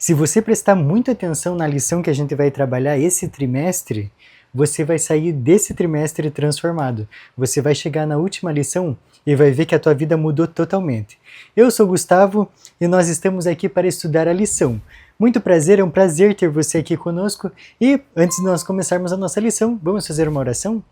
Se você prestar muita atenção na lição que a gente vai trabalhar esse trimestre, você vai sair desse trimestre transformado. Você vai chegar na última lição e vai ver que a tua vida mudou totalmente. Eu sou Gustavo e nós estamos aqui para estudar a lição. Muito prazer, é um prazer ter você aqui conosco. E antes de nós começarmos a nossa lição, vamos fazer uma oração?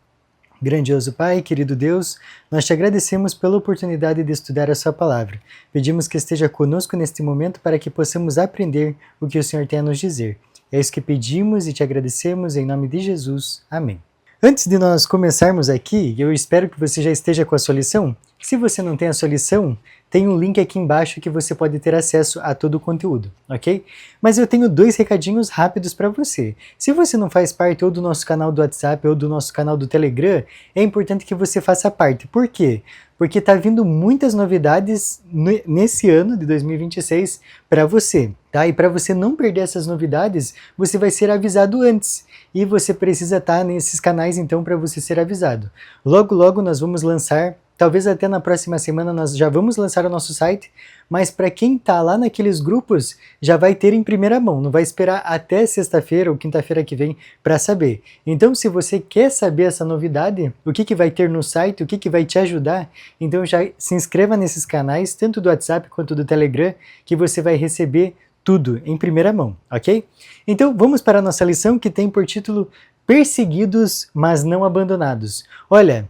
Grandioso Pai, querido Deus, nós te agradecemos pela oportunidade de estudar a sua palavra. Pedimos que esteja conosco neste momento para que possamos aprender o que o Senhor tem a nos dizer. É isso que pedimos e te agradecemos em nome de Jesus. Amém. Antes de nós começarmos aqui, eu espero que você já esteja com a sua lição. Se você não tem a sua lição, tem um link aqui embaixo que você pode ter acesso a todo o conteúdo, ok? Mas eu tenho 2 recadinhos rápidos para você. Se você não faz parte ou do nosso canal do WhatsApp ou do nosso canal do Telegram, é importante que você faça parte. Por quê? Porque está vindo muitas novidades nesse ano de 2026 para você, tá? E para você não perder essas novidades, você vai ser avisado antes. E você precisa estar nesses canais então para você ser avisado. Logo, logo nós vamos lançar, talvez até na próxima semana nós já vamos lançar o nosso site, mas para quem está lá naqueles grupos, já vai ter em primeira mão, não vai esperar até sexta-feira ou quinta-feira que vem para saber. Então, se você quer saber essa novidade, o que vai ter no site, o que vai te ajudar, então já se inscreva nesses canais, tanto do WhatsApp quanto do Telegram, que você vai receber tudo em primeira mão, ok? Então, vamos para a nossa lição que tem por título Perseguidos, mas não abandonados. Olha,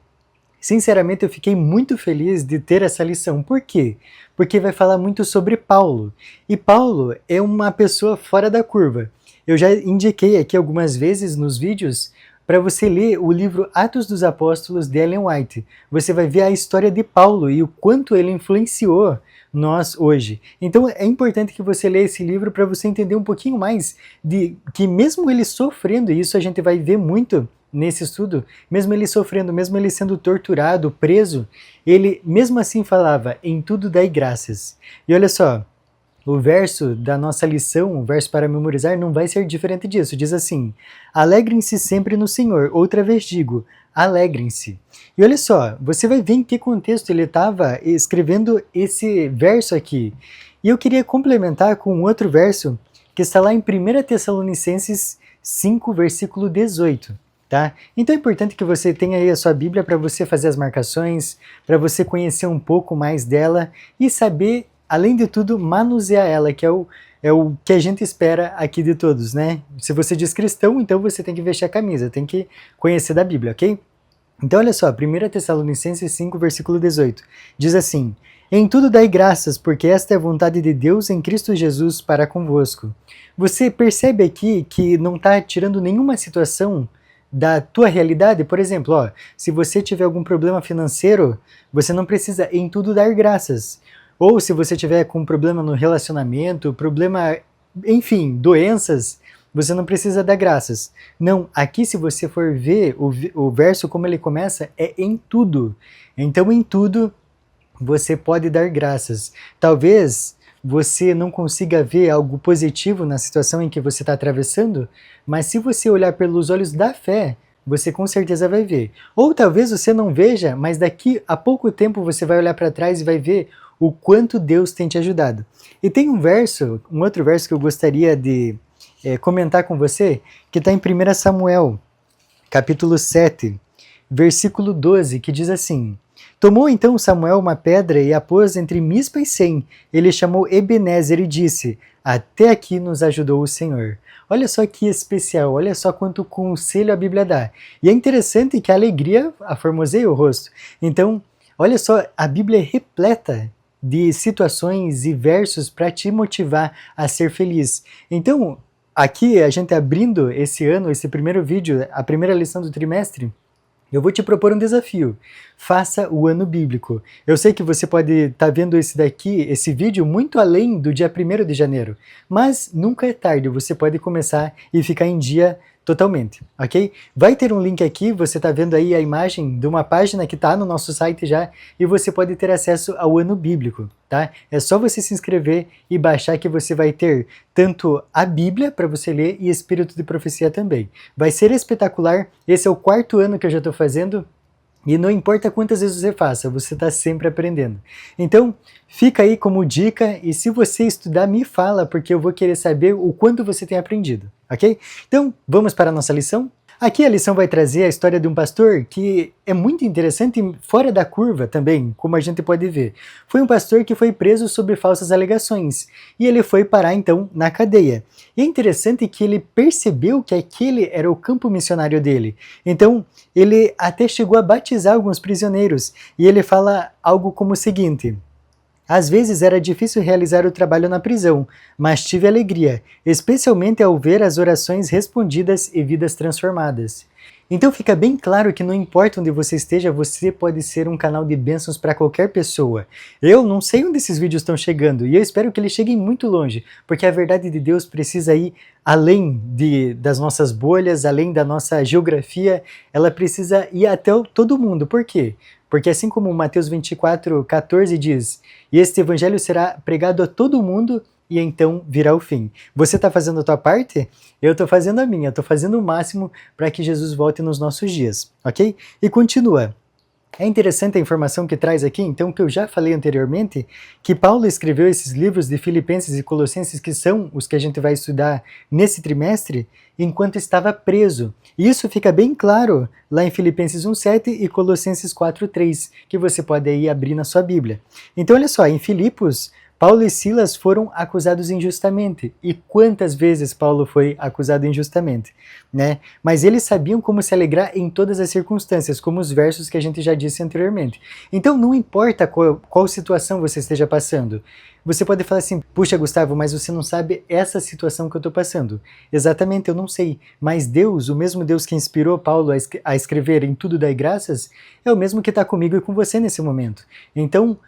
sinceramente, eu fiquei muito feliz de ter essa lição. Por quê? Porque vai falar muito sobre Paulo. E Paulo é uma pessoa fora da curva. Eu já indiquei aqui algumas vezes nos vídeos para você ler o livro Atos dos Apóstolos de Ellen White. Você vai ver a história de Paulo e o quanto ele influenciou nós hoje. Então é importante que você leia esse livro para você entender um pouquinho mais de que mesmo ele sofrendo, e isso a gente vai ver muito nesse estudo, mesmo ele sofrendo, mesmo ele sendo torturado, preso, ele mesmo assim falava, em tudo dai graças. E olha só, o verso da nossa lição, o verso para memorizar, não vai ser diferente disso. Diz assim, alegrem-se sempre no Senhor. Outra vez digo, alegrem-se. E olha só, você vai ver em que contexto ele estava escrevendo esse verso aqui. E eu queria complementar com um outro verso que está lá em 1 Tessalonicenses 5, versículo 18. Tá? Então é importante que você tenha aí a sua Bíblia para você fazer as marcações, para você conhecer um pouco mais dela e saber, além de tudo, manusear ela, que é o que a gente espera aqui de todos, né? Se você diz cristão, então você tem que vestir a camisa, tem que conhecer da Bíblia, ok? Então olha só, 1 Tessalonicenses 5, versículo 18, diz assim, em tudo dai graças, porque esta é a vontade de Deus em Cristo Jesus para convosco. Você percebe aqui que não está tirando nenhuma situação da tua realidade? Por exemplo, ó, se você tiver algum problema financeiro, você não precisa em tudo dar graças. Ou se você tiver com problema no relacionamento, problema, enfim, doenças, você não precisa dar graças. Não, aqui se você for ver o verso como ele começa, é em tudo. Então em tudo você pode dar graças. Talvez você não consiga ver algo positivo na situação em que você está atravessando, mas se você olhar pelos olhos da fé, você com certeza vai ver. Ou talvez você não veja, mas daqui a pouco tempo você vai olhar para trás e vai ver o quanto Deus tem te ajudado. E tem um outro verso que eu gostaria de comentar com você, que está em 1 Samuel, capítulo 7, versículo 12, que diz assim, tomou então Samuel uma pedra e a pôs entre Mispa e Sem. Ele chamou Ebenezer e disse, até aqui nos ajudou o Senhor. Olha só que especial, olha só quanto conselho a Bíblia dá. E é interessante que a alegria aformoseia o rosto. Então, olha só, a Bíblia é repleta de situações e versos para te motivar a ser feliz. Então, aqui a gente abrindo esse ano, esse primeiro vídeo, a primeira lição do trimestre, eu vou te propor um desafio. Faça o ano bíblico. Eu sei que você pode estar vendo esse vídeo muito além do dia 1º de janeiro, mas nunca é tarde, você pode começar e ficar em dia totalmente, ok? Vai ter um link aqui, você está vendo aí a imagem de uma página que está no nosso site já, e você pode ter acesso ao ano bíblico, tá? É só você se inscrever e baixar que você vai ter tanto a Bíblia para você ler e Espírito de Profecia também. Vai ser espetacular, esse é o 4º ano que eu já estou fazendo, E não importa quantas vezes você faça, você está sempre aprendendo. Então, fica aí como dica, e se você estudar, me fala, porque eu vou querer saber o quanto você tem aprendido, ok? Então, vamos para a nossa lição? Aqui a lição vai trazer a história de um pastor que é muito interessante e fora da curva também, como a gente pode ver. Foi um pastor que foi preso sob falsas alegações, e ele foi parar então na cadeia. E é interessante que ele percebeu que aquele era o campo missionário dele. Então, ele até chegou a batizar alguns prisioneiros, e ele fala algo como o seguinte: às vezes era difícil realizar o trabalho na prisão, mas tive alegria, especialmente ao ver as orações respondidas e vidas transformadas. Então fica bem claro que não importa onde você esteja, você pode ser um canal de bênçãos para qualquer pessoa. Eu não sei onde esses vídeos estão chegando, e eu espero que eles cheguem muito longe, porque a verdade de Deus precisa ir além das nossas bolhas, além da nossa geografia, ela precisa ir até todo mundo. Por quê? Porque assim como Mateus 24:14 diz, e este evangelho será pregado a todo mundo e então virá o fim. Você está fazendo a tua parte? Eu estou fazendo a minha, estou fazendo o máximo para que Jesus volte nos nossos dias, ok? E continua. É interessante a informação que traz aqui, então, que eu já falei anteriormente, que Paulo escreveu esses livros de Filipenses e Colossenses, que são os que a gente vai estudar nesse trimestre, enquanto estava preso. E isso fica bem claro lá em Filipenses 1:7 e Colossenses 4:3, que você pode aí abrir na sua Bíblia. Então, olha só, em Filipos, Paulo e Silas foram acusados injustamente. E quantas vezes Paulo foi acusado injustamente, né? Mas eles sabiam como se alegrar em todas as circunstâncias, como os versos que a gente já disse anteriormente. Então não importa qual situação você esteja passando. Você pode falar assim, puxa Gustavo, mas você não sabe essa situação que eu estou passando. Exatamente, eu não sei. Mas Deus, o mesmo Deus que inspirou Paulo a escrever em Tudo Dai Graças, é o mesmo que está comigo e com você nesse momento. Então,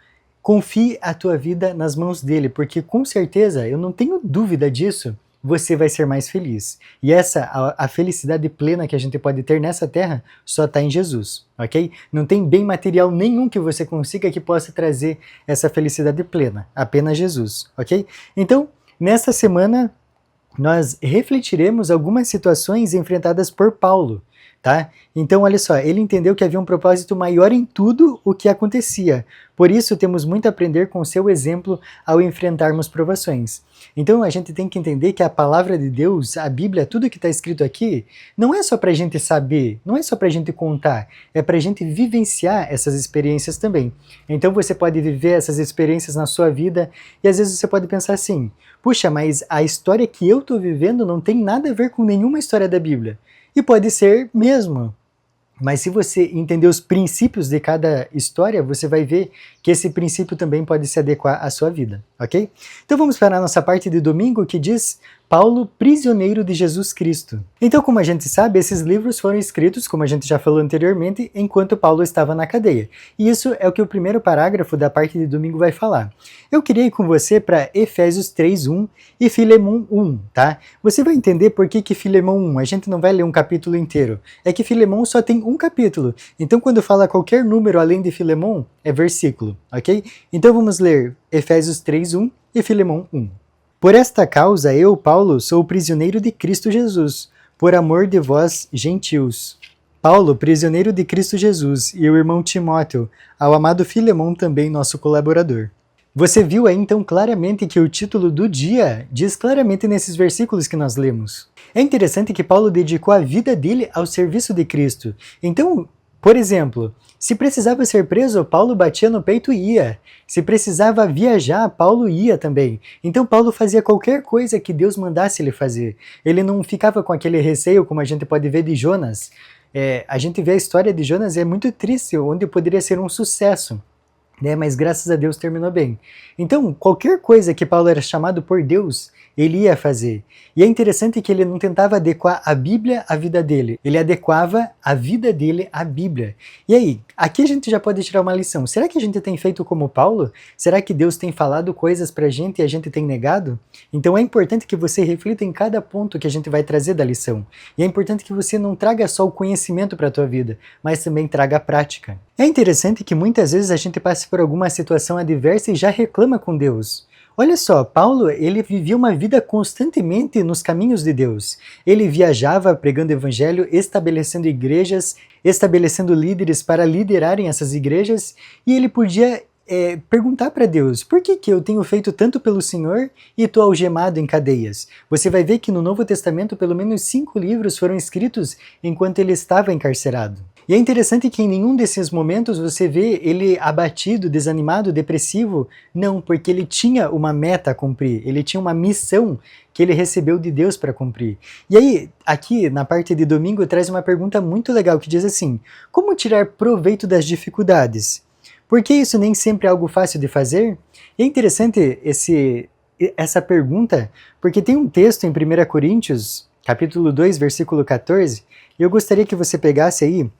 confie a tua vida nas mãos dele, porque com certeza, eu não tenho dúvida disso, você vai ser mais feliz. E a felicidade plena que a gente pode ter nessa terra, só está em Jesus, ok? Não tem bem material nenhum que você consiga que possa trazer essa felicidade plena, apenas Jesus, ok? Então, nesta semana, nós refletiremos algumas situações enfrentadas por Paulo, tá? Então, olha só, ele entendeu que havia um propósito maior em tudo o que acontecia. Por isso, temos muito a aprender com o seu exemplo ao enfrentarmos provações. Então, a gente tem que entender que a palavra de Deus, a Bíblia, tudo que está escrito aqui, não é só para a gente saber, não é só para a gente contar, é para a gente vivenciar essas experiências também. Então, você pode viver essas experiências na sua vida e às vezes você pode pensar assim, puxa, mas a história que eu estou vivendo não tem nada a ver com nenhuma história da Bíblia. E pode ser mesmo. Mas se você entender os princípios de cada história, você vai ver que esse princípio também pode se adequar à sua vida, ok? Então vamos para a nossa parte de domingo que diz Paulo, prisioneiro de Jesus Cristo. Então, como a gente sabe, esses livros foram escritos, como a gente já falou anteriormente, enquanto Paulo estava na cadeia. E isso é o que o primeiro parágrafo da parte de domingo vai falar. Eu queria ir com você para Efésios 3:1 e Filemão 1, tá? Você vai entender por que Filemão 1, a gente não vai ler um capítulo inteiro. É que Filemão só tem um capítulo. Então, quando fala qualquer número além de Filemão, é versículo, ok? Então vamos ler Efésios 3:1 e Filemão 1. Por esta causa eu, Paulo, sou prisioneiro de Cristo Jesus, por amor de vós, gentios. Paulo, prisioneiro de Cristo Jesus, e o irmão Timóteo, ao amado Filemão também nosso colaborador. Você viu aí então claramente que o título do dia diz claramente nesses versículos que nós lemos. É interessante que Paulo dedicou a vida dele ao serviço de Cristo. Então, por exemplo, se precisava ser preso, Paulo batia no peito e ia. Se precisava viajar, Paulo ia também. Então Paulo fazia qualquer coisa que Deus mandasse ele fazer. Ele não ficava com aquele receio, como a gente pode ver de Jonas. A gente vê a história de Jonas e é muito triste, onde poderia ser um sucesso. Mas graças a Deus terminou bem. Então, qualquer coisa que Paulo era chamado por Deus, ele ia fazer. E é interessante que ele não tentava adequar a Bíblia à vida dele, ele adequava a vida dele à Bíblia. E aí, aqui a gente já pode tirar uma lição. Será que a gente tem feito como Paulo? Será que Deus tem falado coisas pra gente e a gente tem negado? Então é importante que você reflita em cada ponto que a gente vai trazer da lição. E é importante que você não traga só o conhecimento para a tua vida, mas também traga a prática. É interessante que muitas vezes a gente passa por alguma situação adversa e já reclama com Deus. Olha só, Paulo, ele vivia uma vida constantemente nos caminhos de Deus. Ele viajava pregando o evangelho, estabelecendo igrejas, estabelecendo líderes para liderarem essas igrejas, e ele podia perguntar para Deus, por que eu tenho feito tanto pelo Senhor e estou algemado em cadeias? Você vai ver que no Novo Testamento pelo menos 5 livros foram escritos enquanto ele estava encarcerado. E é interessante que em nenhum desses momentos você vê ele abatido, desanimado, depressivo. Não, porque ele tinha uma meta a cumprir, ele tinha uma missão que ele recebeu de Deus para cumprir. E aí, aqui na parte de domingo, traz uma pergunta muito legal que diz assim: como tirar proveito das dificuldades? Porque isso nem sempre é algo fácil de fazer? E é interessante essa pergunta, porque tem um texto em 1 Coríntios, capítulo 2, versículo 14, e eu gostaria que você pegasse aí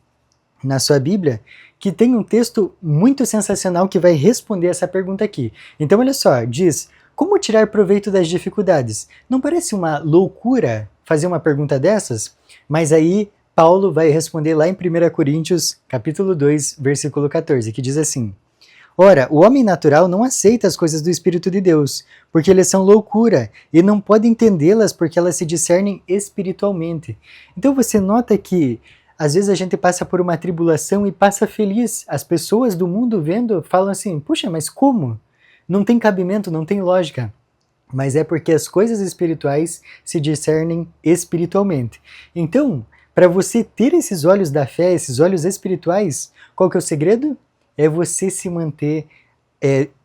na sua Bíblia, que tem um texto muito sensacional que vai responder essa pergunta aqui. Então olha só, diz: como tirar proveito das dificuldades? Não parece uma loucura fazer uma pergunta dessas? Mas aí Paulo vai responder lá em 1 Coríntios, capítulo 2, versículo 14, que diz assim: ora, o homem natural não aceita as coisas do Espírito de Deus, porque eles são loucura, e não pode entendê-las porque elas se discernem espiritualmente. Então você nota que às vezes a gente passa por uma tribulação e passa feliz. As pessoas do mundo vendo falam assim: puxa, mas como? Não tem cabimento, não tem lógica. Mas é porque as coisas espirituais se discernem espiritualmente. Então, para você ter esses olhos da fé, esses olhos espirituais, qual que é o segredo? É você se manter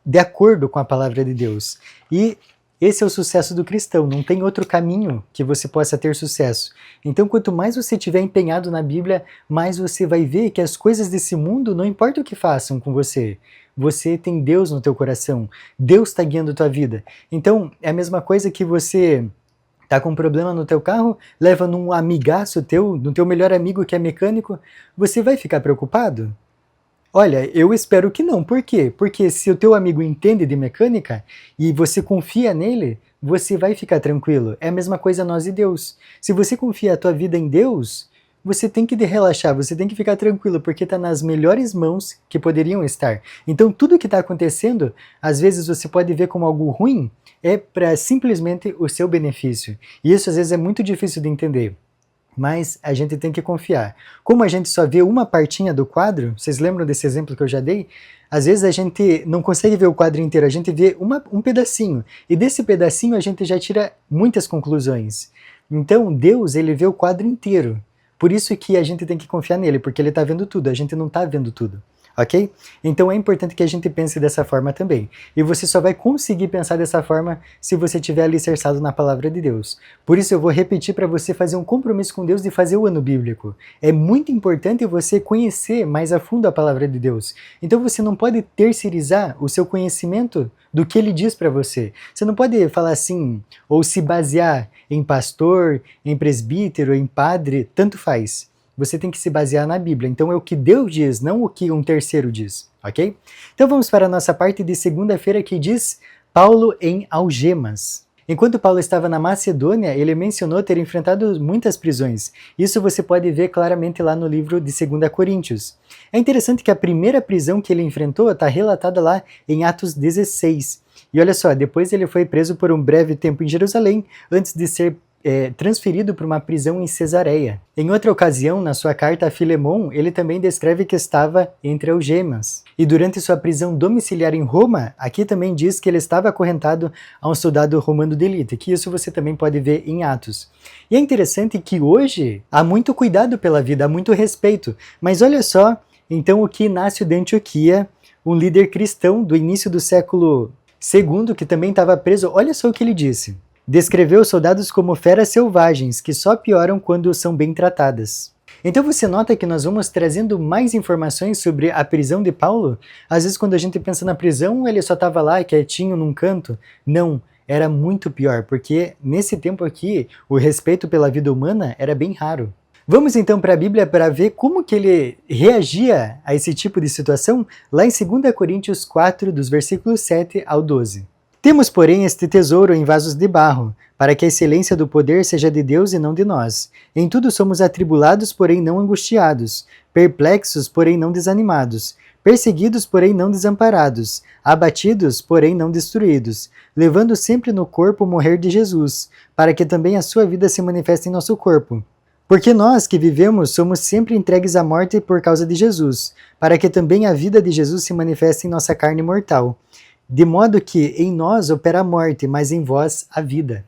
de acordo com a palavra de Deus. E esse é o sucesso do cristão, não tem outro caminho que você possa ter sucesso. Então, quanto mais você estiver empenhado na Bíblia, mais você vai ver que as coisas desse mundo, não importa o que façam com você, você tem Deus no teu coração, Deus está guiando a tua vida. Então, é a mesma coisa que você tá com um problema no teu carro, leva num amigaço teu, no teu melhor amigo que é mecânico, você vai ficar preocupado? Olha, eu espero que não. Por quê? Porque se o teu amigo entende de mecânica e você confia nele, você vai ficar tranquilo. É a mesma coisa nós e Deus. Se você confia a tua vida em Deus, você tem que relaxar, você tem que ficar tranquilo, porque está nas melhores mãos que poderiam estar. Então tudo que está acontecendo, às vezes você pode ver como algo ruim, é para simplesmente o seu benefício. E isso às vezes é muito difícil de entender. Mas a gente tem que confiar. Como a gente só vê uma partinha do quadro, vocês lembram desse exemplo que eu já dei? Às vezes a gente não consegue ver o quadro inteiro, a gente vê um pedacinho. E desse pedacinho a gente já tira muitas conclusões. Então Deus, ele vê o quadro inteiro. Por isso que a gente tem que confiar nele, porque ele está vendo tudo, a gente não está vendo tudo. Ok? Então é importante que a gente pense dessa forma também. E você só vai conseguir pensar dessa forma se você estiver alicerçado na palavra de Deus. Por isso eu vou repetir para você fazer um compromisso com Deus de fazer o ano bíblico. É muito importante você conhecer mais a fundo a palavra de Deus. Então você não pode terceirizar o seu conhecimento do que ele diz para você. Você não pode falar assim, ou se basear em pastor, em presbítero, em padre, tanto faz. Você tem que se basear na Bíblia. Então é o que Deus diz, não o que um terceiro diz, ok? Então vamos para a nossa parte de segunda-feira que diz Paulo em algemas. Enquanto Paulo estava na Macedônia, ele mencionou ter enfrentado muitas prisões. Isso você pode ver claramente lá no livro de 2 Coríntios. É interessante que a primeira prisão que ele enfrentou está relatada lá em Atos 16. E olha só, depois ele foi preso por um breve tempo em Jerusalém, antes de ser transferido para uma prisão em Cesareia. Em outra ocasião, na sua carta a Filemon, ele também descreve que estava entre algemas. E durante sua prisão domiciliar em Roma, aqui também diz que ele estava acorrentado a um soldado romano de elite, que isso você também pode ver em Atos. E é interessante que hoje há muito cuidado pela vida, há muito respeito. Mas olha só, então o que Inácio de Antioquia, um líder cristão do início do século II, que também estava preso, olha só o que ele disse. Descreveu os soldados como feras selvagens, que só pioram quando são bem tratadas. Então você nota que nós vamos trazendo mais informações sobre a prisão de Paulo? Às vezes quando a gente pensa na prisão, ele só estava lá quietinho num canto. Não, era muito pior, porque nesse tempo aqui, o respeito pela vida humana era bem raro. Vamos então para a Bíblia para ver como que ele reagia a esse tipo de situação, lá em 2 Coríntios 4, dos versículos 7 ao 12. Temos, porém, este tesouro em vasos de barro, para que a excelência do poder seja de Deus e não de nós. Em tudo somos atribulados, porém não angustiados, perplexos, porém não desanimados, perseguidos, porém não desamparados, abatidos, porém não destruídos, levando sempre no corpo o morrer de Jesus, para que também a sua vida se manifeste em nosso corpo. Porque nós que vivemos somos sempre entregues à morte por causa de Jesus, para que também a vida de Jesus se manifeste em nossa carne mortal. De modo que em nós opera a morte, mas em vós a vida.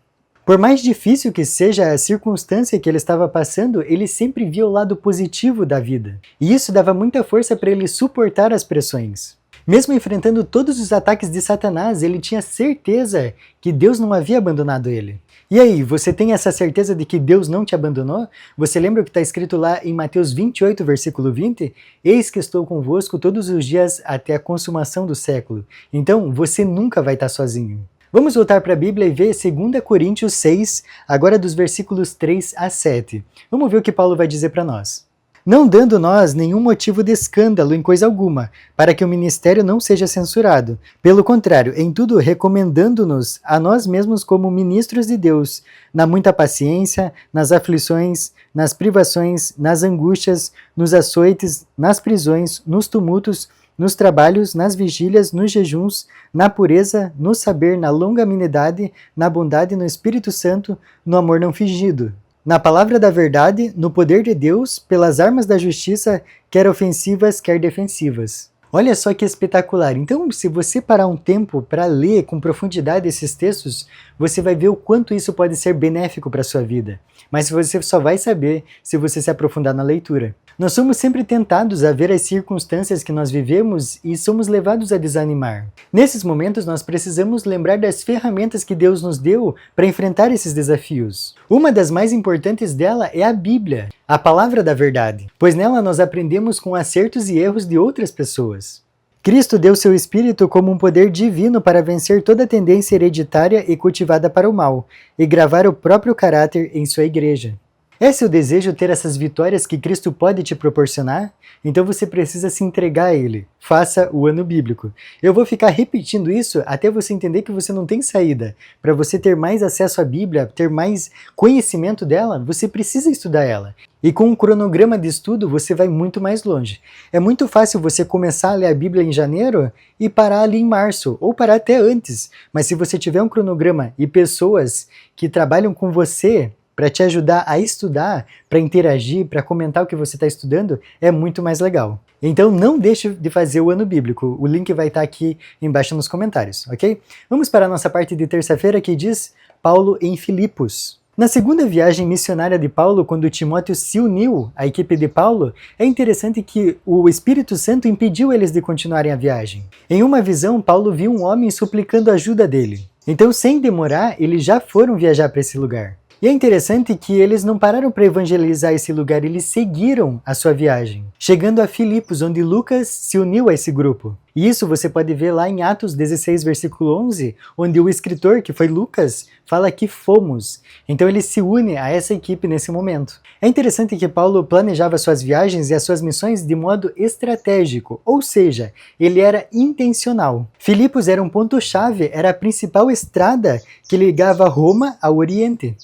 Por mais difícil que seja a circunstância que ele estava passando, ele sempre via o lado positivo da vida. E isso dava muita força para ele suportar as pressões. Mesmo enfrentando todos os ataques de Satanás, ele tinha certeza que Deus não havia abandonado ele. E aí, você tem essa certeza de que Deus não te abandonou? Você lembra o que está escrito lá em Mateus 28, versículo 20? Eis que estou convosco todos os dias até a consumação do século. Então, você nunca vai estar sozinho. Vamos voltar para a Bíblia e ver 2 Coríntios 6, agora dos versículos 3 a 7. Vamos ver o que Paulo vai dizer para nós. Não dando nós nenhum motivo de escândalo em coisa alguma, para que o ministério não seja censurado. Pelo contrário, em tudo recomendando-nos a nós mesmos como ministros de Deus, na muita paciência, nas aflições, nas privações, nas angústias, nos açoites, nas prisões, nos tumultos, nos trabalhos, nas vigílias, nos jejuns, na pureza, no saber, na longanimidade, na bondade, no Espírito Santo, no amor não fingido, na palavra da verdade, no poder de Deus, pelas armas da justiça, quer ofensivas, quer defensivas. Olha só que espetacular. Então, se você parar um tempo para ler com profundidade esses textos, você vai ver o quanto isso pode ser benéfico para a sua vida. Mas você só vai saber se você se aprofundar na leitura. Nós somos sempre tentados a ver as circunstâncias que nós vivemos e somos levados a desanimar. Nesses momentos, nós precisamos lembrar das ferramentas que Deus nos deu para enfrentar esses desafios. Uma das mais importantes dela é a Bíblia, a palavra da verdade, pois nela nós aprendemos com acertos e erros de outras pessoas. Cristo deu seu Espírito como um poder divino para vencer toda tendência hereditária e cultivada para o mal, e gravar o próprio caráter em sua igreja. É seu desejo ter essas vitórias que Cristo pode te proporcionar? Então você precisa se entregar a Ele. Faça o ano bíblico. Eu vou ficar repetindo isso até você entender que você não tem saída. Para você ter mais acesso à Bíblia, ter mais conhecimento dela, você precisa estudar ela. E com um cronograma de estudo, você vai muito mais longe. É muito fácil você começar a ler a Bíblia em janeiro e parar ali em março, ou parar até antes. Mas se você tiver um cronograma e pessoas que trabalham com você para te ajudar a estudar, para interagir, para comentar o que você está estudando, é muito mais legal. Então não deixe de fazer o ano bíblico. O link vai estar aqui embaixo nos comentários, ok? Vamos para a nossa parte de terça-feira que diz Paulo em Filipos. Na segunda viagem missionária de Paulo, quando Timóteo se uniu à equipe de Paulo, é interessante que o Espírito Santo impediu eles de continuarem a viagem. Em uma visão, Paulo viu um homem suplicando ajuda dele. Então, sem demorar, eles já foram viajar para esse lugar. E é interessante que eles não pararam para evangelizar esse lugar, eles seguiram a sua viagem, chegando a Filipos, onde Lucas se uniu a esse grupo. E isso você pode ver lá em Atos 16, versículo 11, onde o escritor, que foi Lucas, fala que fomos. Então ele se une a essa equipe nesse momento. É interessante que Paulo planejava suas viagens e as suas missões de modo estratégico, ou seja, ele era intencional. Filipos era um ponto-chave, era a principal estrada que ligava Roma ao Oriente.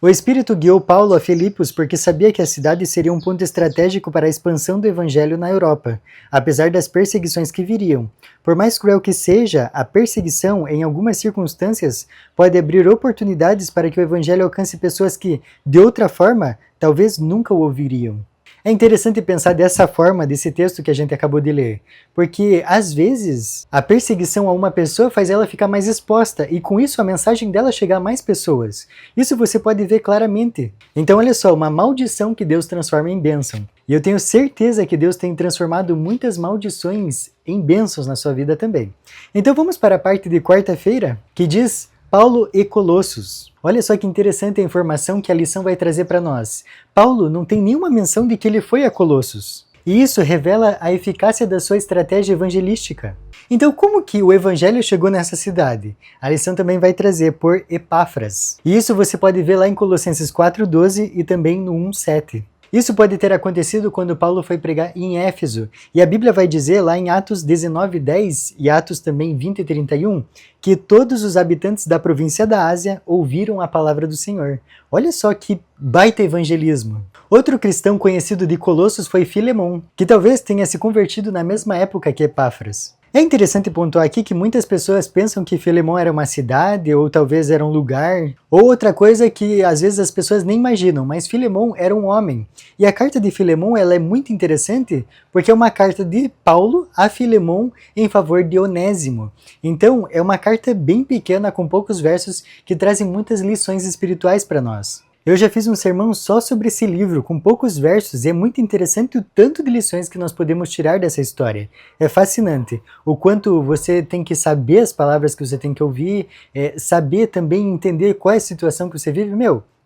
O Espírito guiou Paulo a Filipos porque sabia que a cidade seria um ponto estratégico para a expansão do Evangelho na Europa, apesar das perseguições que viriam. Por mais cruel que seja, a perseguição, em algumas circunstâncias, pode abrir oportunidades para que o Evangelho alcance pessoas que, de outra forma, talvez nunca o ouviriam. É interessante pensar dessa forma, desse texto que a gente acabou de ler, porque às vezes a perseguição a uma pessoa faz ela ficar mais exposta e com isso a mensagem dela chegar a mais pessoas. Isso você pode ver claramente. Então olha só, uma maldição que Deus transforma em bênção. E eu tenho certeza que Deus tem transformado muitas maldições em bênçãos na sua vida também. Então vamos para a parte de quarta-feira, que diz Paulo e Colossos. Olha só que interessante a informação que a lição vai trazer para nós. Paulo não tem nenhuma menção de que ele foi a Colossos. E isso revela a eficácia da sua estratégia evangelística. Então, como que o evangelho chegou nessa cidade? A lição também vai trazer por Epáfras. E isso você pode ver lá em Colossenses 4:12 e também no 1:7. Isso pode ter acontecido quando Paulo foi pregar em Éfeso, e a Bíblia vai dizer lá em Atos 19:10 e Atos também 20:31, que todos os habitantes da província da Ásia ouviram a palavra do Senhor. Olha só que baita evangelismo. Outro cristão conhecido de Colossos foi Filemon, que talvez tenha se convertido na mesma época que Epáfras. É interessante pontuar aqui que muitas pessoas pensam que Filemon era uma cidade, ou talvez era um lugar, ou outra coisa que às vezes as pessoas nem imaginam, mas Filemon era um homem. E a carta de Filemon ela é muito interessante porque é uma carta de Paulo a Filemon em favor de Onésimo. Então é uma carta bem pequena com poucos versos que trazem muitas lições espirituais para nós. Eu já fiz um sermão só sobre esse livro, com poucos versos, e é muito interessante o tanto de lições que nós podemos tirar dessa história. É fascinante o quanto você tem que saber as palavras que você tem que ouvir, saber também entender qual é a situação que você vive.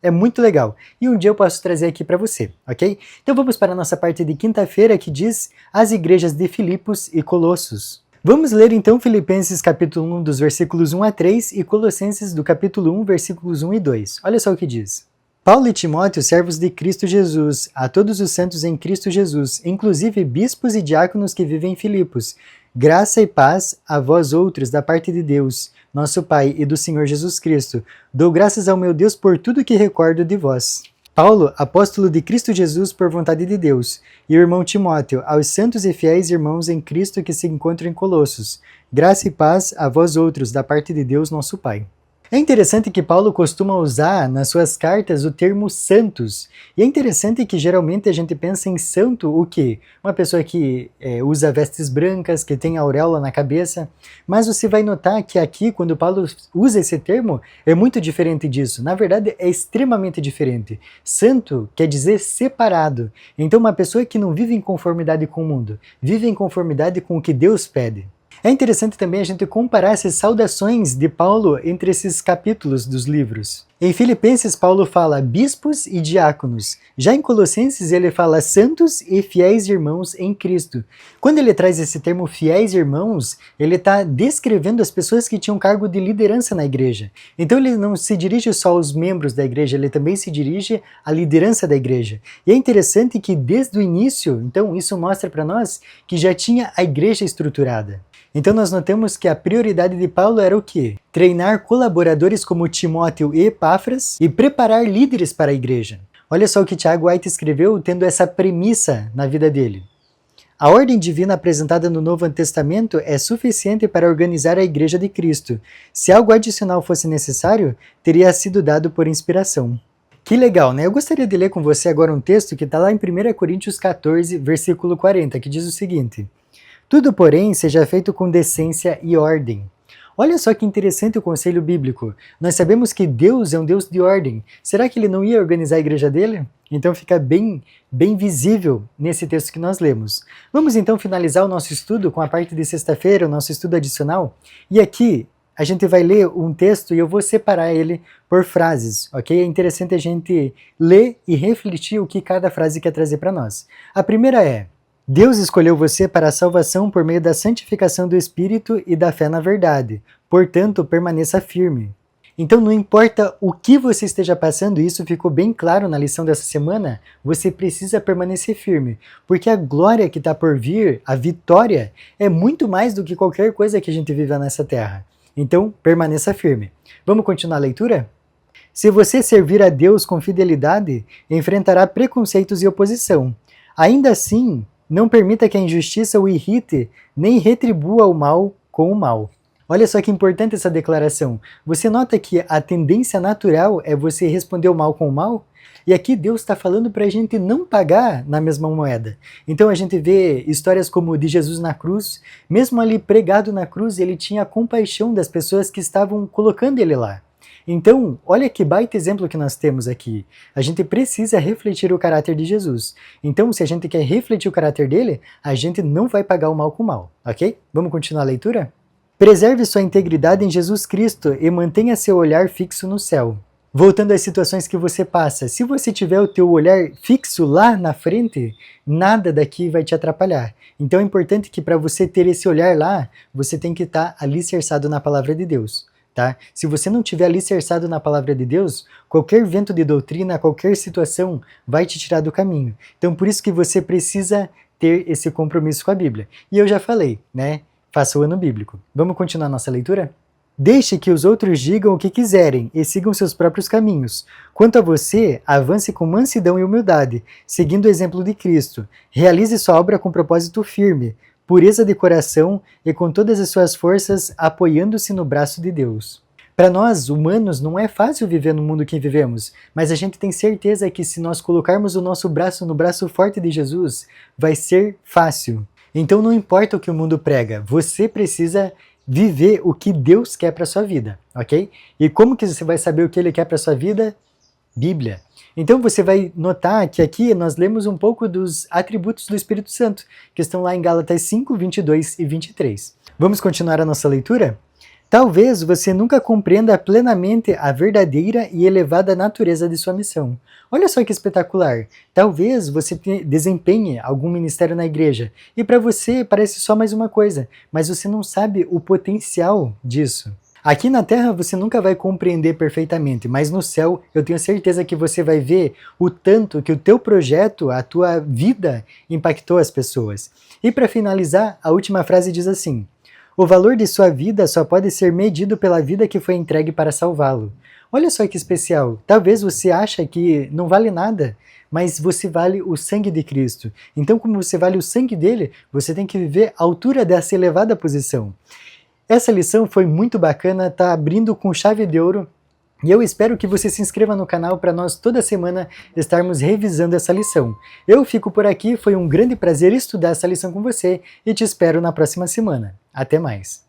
É muito legal. E um dia eu posso trazer aqui para você, ok? Então vamos para a nossa parte de quinta-feira, que diz as igrejas de Filipos e Colossos. Vamos ler então Filipenses capítulo 1, dos versículos 1 a 3 e Colossenses do capítulo 1, versículos 1 e 2. Olha só o que diz. Paulo e Timóteo, servos de Cristo Jesus, a todos os santos em Cristo Jesus, inclusive bispos e diáconos que vivem em Filipos, graça e paz a vós outros da parte de Deus, nosso Pai e do Senhor Jesus Cristo. Dou graças ao meu Deus por tudo que recordo de vós. Paulo, apóstolo de Cristo Jesus por vontade de Deus, e o irmão Timóteo, aos santos e fiéis irmãos em Cristo que se encontram em Colossos, graça e paz a vós outros da parte de Deus, nosso Pai. É interessante que Paulo costuma usar nas suas cartas o termo santos. E é interessante que geralmente a gente pensa em santo o quê? Uma pessoa que usa vestes brancas, que tem auréola na cabeça. Mas você vai notar que aqui, quando Paulo usa esse termo, é muito diferente disso. Na verdade, é extremamente diferente. Santo quer dizer separado. Então, uma pessoa que não vive em conformidade com o mundo, vive em conformidade com o que Deus pede. É interessante também a gente comparar essas saudações de Paulo entre esses capítulos dos livros. Em Filipenses, Paulo fala bispos e diáconos. Já em Colossenses, ele fala santos e fiéis irmãos em Cristo. Quando ele traz esse termo fiéis irmãos, ele está descrevendo as pessoas que tinham cargo de liderança na igreja. Então ele não se dirige só aos membros da igreja, ele também se dirige à liderança da igreja. E é interessante que desde o início, então isso mostra para nós que já tinha a igreja estruturada. Então nós notamos que a prioridade de Paulo era o quê? Treinar colaboradores como Timóteo e Epáfras e preparar líderes para a igreja. Olha só o que Tiago White escreveu tendo essa premissa na vida dele. A ordem divina apresentada no Novo Testamento é suficiente para organizar a igreja de Cristo. Se algo adicional fosse necessário, teria sido dado por inspiração. Que legal, né? Eu gostaria de ler com você agora um texto que está lá em 1 Coríntios 14, versículo 40, que diz o seguinte: tudo, porém, seja feito com decência e ordem. Olha só que interessante o conselho bíblico. Nós sabemos que Deus é um Deus de ordem. Será que ele não ia organizar a igreja dele? Então fica bem visível nesse texto que nós lemos. Vamos então finalizar o nosso estudo com a parte de sexta-feira, o nosso estudo adicional. E aqui a gente vai ler um texto e eu vou separar ele por frases, ok? É interessante a gente ler e refletir o que cada frase quer trazer para nós. A primeira é: Deus escolheu você para a salvação por meio da santificação do Espírito e da fé na verdade. Portanto, permaneça firme. Então, não importa o que você esteja passando, isso ficou bem claro na lição dessa semana, você precisa permanecer firme. Porque a glória que está por vir, a vitória, é muito mais do que qualquer coisa que a gente vive nessa terra. Então, permaneça firme. Vamos continuar a leitura? Se você servir a Deus com fidelidade, enfrentará preconceitos e oposição. Ainda assim, não permita que a injustiça o irrite, nem retribua o mal com o mal. Olha só que importante essa declaração. Você nota que a tendência natural é você responder o mal com o mal? E aqui Deus está falando para a gente não pagar na mesma moeda. Então a gente vê histórias como o de Jesus na cruz. Mesmo ali pregado na cruz, ele tinha compaixão das pessoas que estavam colocando ele lá. Então, olha que baita exemplo que nós temos aqui. A gente precisa refletir o caráter de Jesus. Então, se a gente quer refletir o caráter dele, a gente não vai pagar o mal com o mal, ok? Vamos continuar a leitura? Preserve sua integridade em Jesus Cristo e mantenha seu olhar fixo no céu. Voltando às situações que você passa, se você tiver o teu olhar fixo lá na frente, nada daqui vai te atrapalhar. Então é importante que para você ter esse olhar lá, você tem que estar alicerçado na palavra de Deus. tá? Se você não tiver alicerçado na palavra de Deus, qualquer vento de doutrina, qualquer situação vai te tirar do caminho. Então por isso que você precisa ter esse compromisso com a Bíblia. E eu já falei, né? Faça o ano bíblico. Vamos continuar nossa leitura? Deixe que os outros digam o que quiserem e sigam seus próprios caminhos. Quanto a você, avance com mansidão e humildade, seguindo o exemplo de Cristo. Realize sua obra com propósito firme, pureza de coração e com todas as suas forças apoiando-se no braço de Deus. Para nós, humanos, não é fácil viver no mundo que vivemos, mas a gente tem certeza que se nós colocarmos o nosso braço no braço forte de Jesus, vai ser fácil. Então não importa o que o mundo prega, você precisa viver o que Deus quer para sua vida, ok? E como que você vai saber o que Ele quer para sua vida? Bíblia. Então você vai notar que aqui nós lemos um pouco dos atributos do Espírito Santo, que estão lá em Gálatas 5, 22 e 23. Vamos continuar a nossa leitura? Talvez você nunca compreenda plenamente a verdadeira e elevada natureza de sua missão. Olha só que espetacular! Talvez você desempenhe algum ministério na igreja e para você parece só mais uma coisa, mas você não sabe o potencial disso. Aqui na Terra você nunca vai compreender perfeitamente, mas no céu eu tenho certeza que você vai ver o tanto que o teu projeto, a tua vida impactou as pessoas. E para finalizar, a última frase diz assim: o valor de sua vida só pode ser medido pela vida que foi entregue para salvá-lo. Olha só que especial. Talvez você ache que não vale nada, mas você vale o sangue de Cristo. Então, como você vale o sangue dele, você tem que viver à altura dessa elevada posição. Essa lição foi muito bacana, tá abrindo com chave de ouro. E eu espero que você se inscreva no canal para nós toda semana estarmos revisando essa lição. Eu fico por aqui, foi um grande prazer estudar essa lição com você e te espero na próxima semana. Até mais!